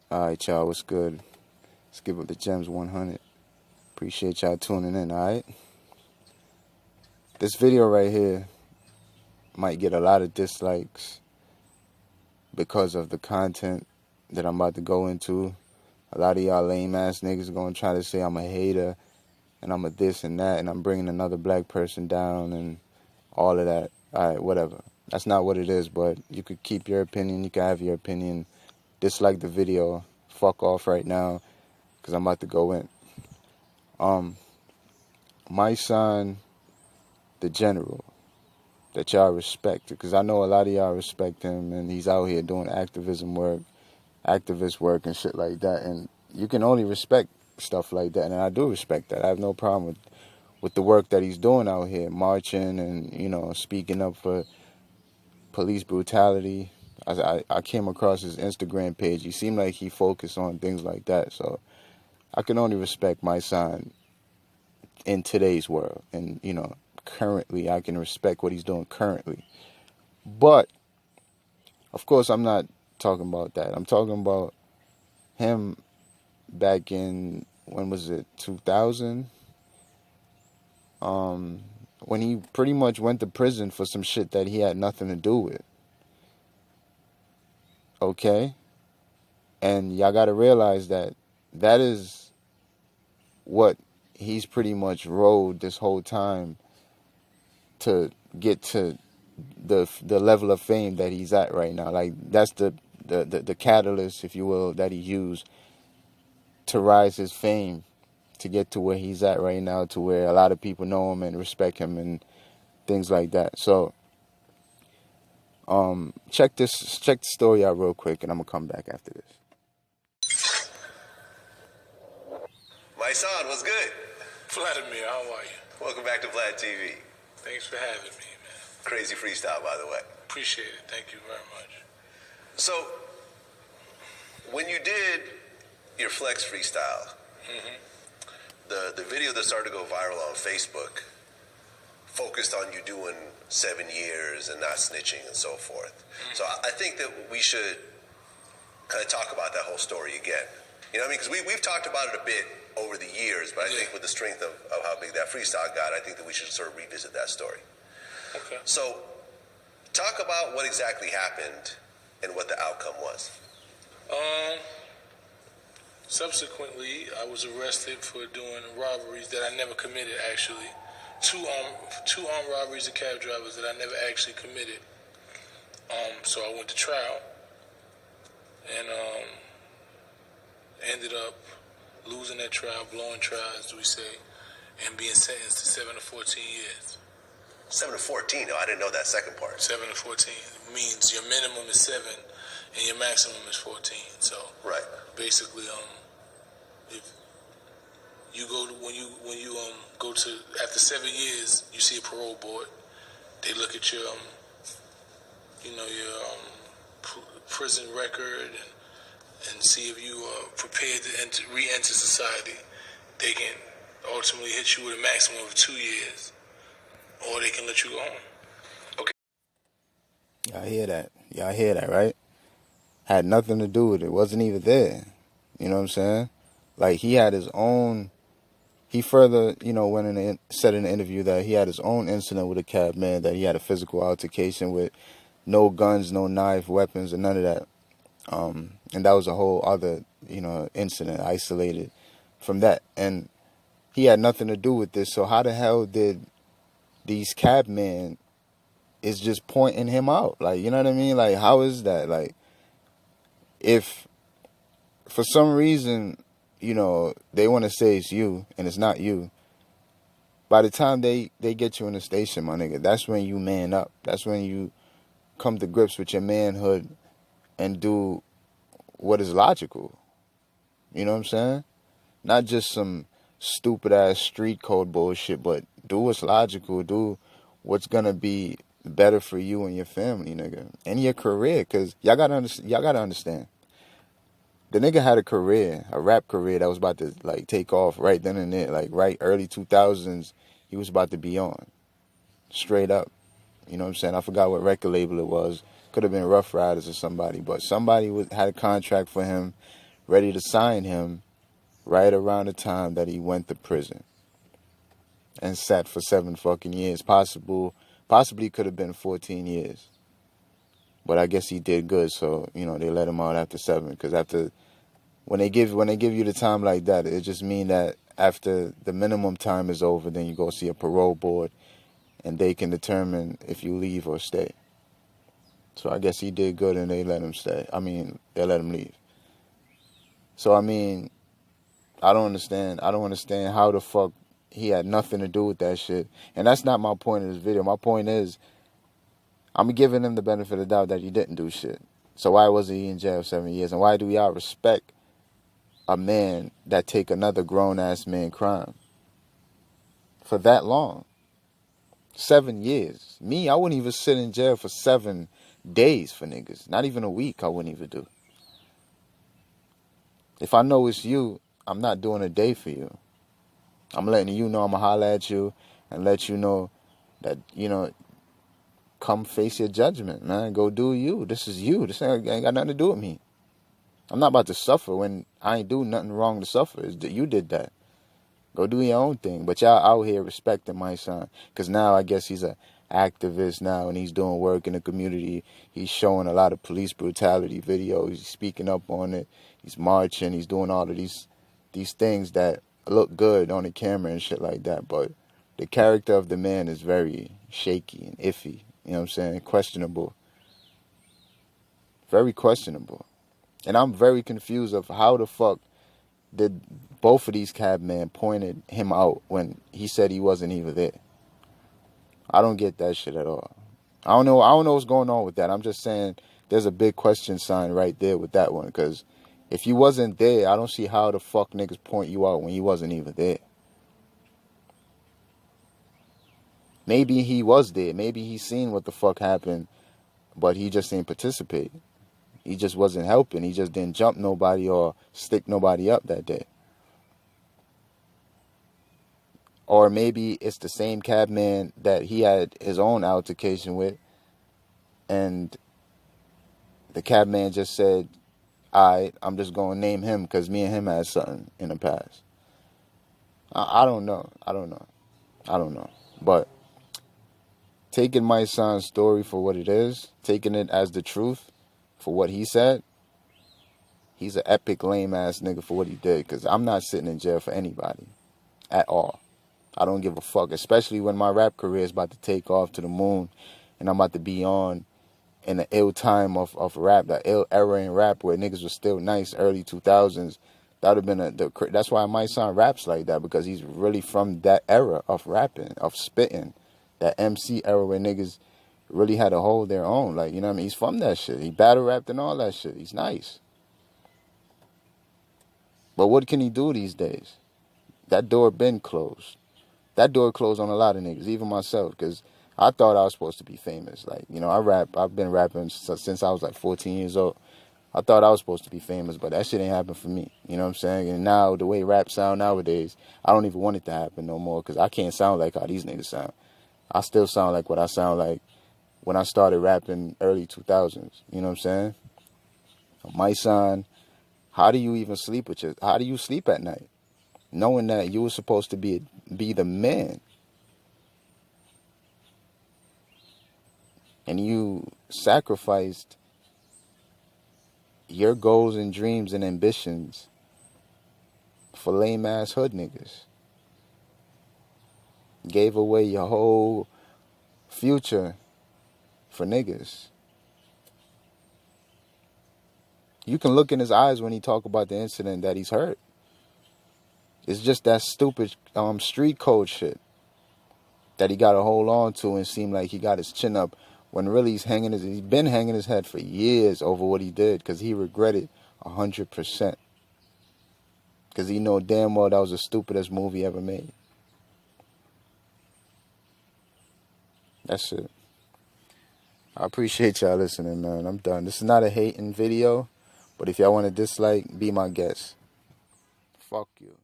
Alright, y'all, what's good? Let's give it the Gems 100. Appreciate y'all tuning in, alright? This video right here might get a lot of dislikes because of the content that I'm about to go into. A lot of y'all lame ass niggas are gonna try to say I'm a hater and I'm a this and that and I'm bringing another black person down and all of that. Alright, whatever. That's not what it is, but you could keep your opinion. You can have your opinion. Dislike the video. Fuck off right now because I'm about to go in. Mysonne, the general, that y'all respect, because I know a lot of y'all respect him, and he's out here doing activist work and shit like that, and you can only respect stuff like that, and I do respect that. I have no problem with the work that he's doing out here, marching and, you know, speaking up for police brutality. I came across his Instagram page. He seemed like he focused on things like that, so I can only respect Mysonne in today's world, and, you know, currently I can respect what he's doing currently. But of course I'm not talking about that. I'm talking about him back in, when was it, 2000, when he pretty much went to prison for some shit that he had nothing to do with. Okay? And y'all gotta realize that that is what he's pretty much rode this whole time to get to the level of fame that he's at right now. Like, that's the catalyst, if you will, that he used to rise his fame to get to where he's at right now, to where a lot of people know him and respect him and things like that. So check the story out real quick, and I'm gonna come back after this. Mysonne, what's good? Vladimir, how are you? Welcome back to Vlad TV. Thanks for having me, man. Crazy freestyle, by the way. Appreciate it. Thank you very much. So, when you did your flex freestyle, the video that started to go viral on Facebook focused on you doing 7 years and not snitching and so forth. So I think that we should kind of talk about that whole story again. You know what I mean? Because we've talked about it a bit over the years, but I think with the strength of how big that freestyle got, I think that we should sort of revisit that story. Okay. So, talk about what exactly happened and what the outcome was. Subsequently, I was arrested for doing robberies that I never committed, actually. Two armed robberies of cab drivers that I never actually committed. So I went to trial and ended up losing that trial, blowing trials, we say, and being sentenced to 7 to 14 years. 7 to 14? No, I didn't know that second part. 7 to 14 means your minimum is 7 and your maximum is 14. So right, basically, if you go to when you go to after 7 years, you see a parole board. They look at your prison record and see if you are prepared to re-enter society. They can ultimately hit you with a maximum of 2 years, or they can let you go home. Okay. Y'all hear that, right? Had nothing to do with it. Wasn't even there. You know what I'm saying? Like, he had his own. He further, went in and said in the interview that he had his own incident with a cab man, that he had a physical altercation with no guns, no knife, weapons, and none of that. And that was a whole other, incident isolated from that. And he had nothing to do with this. So how the hell did these cab men is just pointing him out? Like, you know what I mean? Like, how is that? Like, if for some reason, they want to say it's you and it's not you, by the time they get you in the station, my nigga, that's when you man up. That's when you come to grips with your manhood and do what is logical. You know what I'm saying? Not just some stupid ass street code bullshit, but do what's logical. Do what's gonna be better for you and your family, nigga, and your career. Cause y'all gotta understand. The nigga had a career, a rap career that was about to take off right then and there, right early 2000s. He was about to be on, straight up. You know what I'm saying? I forgot what record label it was. Could have been Rough Riders or somebody, but somebody had a contract for him, ready to sign him right around the time that he went to prison and sat for 7 fucking years. Possibly could have been 14 years. But I guess he did good, so, you know, they let him out after 7. Because when they give you the time like that, it just mean that after the minimum time is over, then you go see a parole board, and they can determine if you leave or stay. So I guess he did good, and they let him stay. I mean, they let him leave. So, I mean, I don't understand how the fuck he had nothing to do with that shit. And that's not my point of this video. My point is, I'm giving him the benefit of the doubt that he didn't do shit. So why wasn't he in jail 7 years? And why do y'all respect a man that take another grown-ass man crime for that long? 7 years. Me, I wouldn't even sit in jail for 7 days for niggas. Not even a week I wouldn't even do. If I know it's you, I'm not doing a day for you. I'm letting you know I'm going to holler at you and let you know that, you know, come face your judgment, man. Go do you. This is you. This ain't got nothing to do with me. I'm not about to suffer when I ain't do nothing wrong to suffer. You did that. Go do your own thing. But y'all out here respecting Mysonne. Because now I guess he's an activist now and he's doing work in the community. He's showing a lot of police brutality videos. He's speaking up on it. He's marching. He's doing all of these things that look good on the camera and shit like that. But the character of the man is very shaky and iffy. You know what I'm saying? Questionable. Very questionable. And I'm very confused of how the fuck did both of these cabmen pointed him out when he said he wasn't even there. I don't get that shit at all. I don't know what's going on with that. I'm just saying there's a big question sign right there with that one. Because if you wasn't there, I don't see how the fuck niggas point you out when you wasn't even there. Maybe he was there. Maybe he seen what the fuck happened, but he just didn't participate. He just wasn't helping. He just didn't jump nobody or stick nobody up that day. Or maybe it's the same cabman that he had his own altercation with, and the cabman just said, alright, I'm just going to name him because me and him had something in the past. I don't know. But taking Mysonne's story for what it is, taking it as the truth for what he said, he's an epic lame-ass nigga for what he did, because I'm not sitting in jail for anybody at all. I don't give a fuck, especially when my rap career is about to take off to the moon and I'm about to be on in the ill time of rap, the ill era in rap where niggas was still nice, early 2000s. That would have been that's why Mysonne raps like that, because he's really from that era of rapping, of spitting, that MC era where niggas really had to hold their own. Like, you know what I mean? He's from that shit. He battle rapped and all that shit. He's nice. But what can he do these days? That door been closed. That door closed on a lot of niggas, even myself, because I thought I was supposed to be famous. Like, you know, I've been rapping since I was like 14 years old. I thought I was supposed to be famous, but that shit ain't happen for me. You know what I'm saying? And now, the way rap sound nowadays, I don't even want it to happen no more, because I can't sound like how these niggas sound. I still sound like what I sound like when I started rapping early 2000s. You know what I'm saying? Mysonne, how do you sleep at night, knowing that you were supposed to be the man, and you sacrificed your goals and dreams and ambitions for lame ass hood niggas, gave away your whole future for niggas. You can look in his eyes when he talk about the incident that he's hurt. It's just that stupid street code shit that he got to hold on to and seem like he got his chin up, when really he's been hanging his head for years over what he did, because he regretted 100%. Because he know damn well that was the stupidest movie ever made. That's it. I appreciate y'all listening, man. I'm done. This is not a hating video, but if y'all want to dislike, be my guest. Fuck you.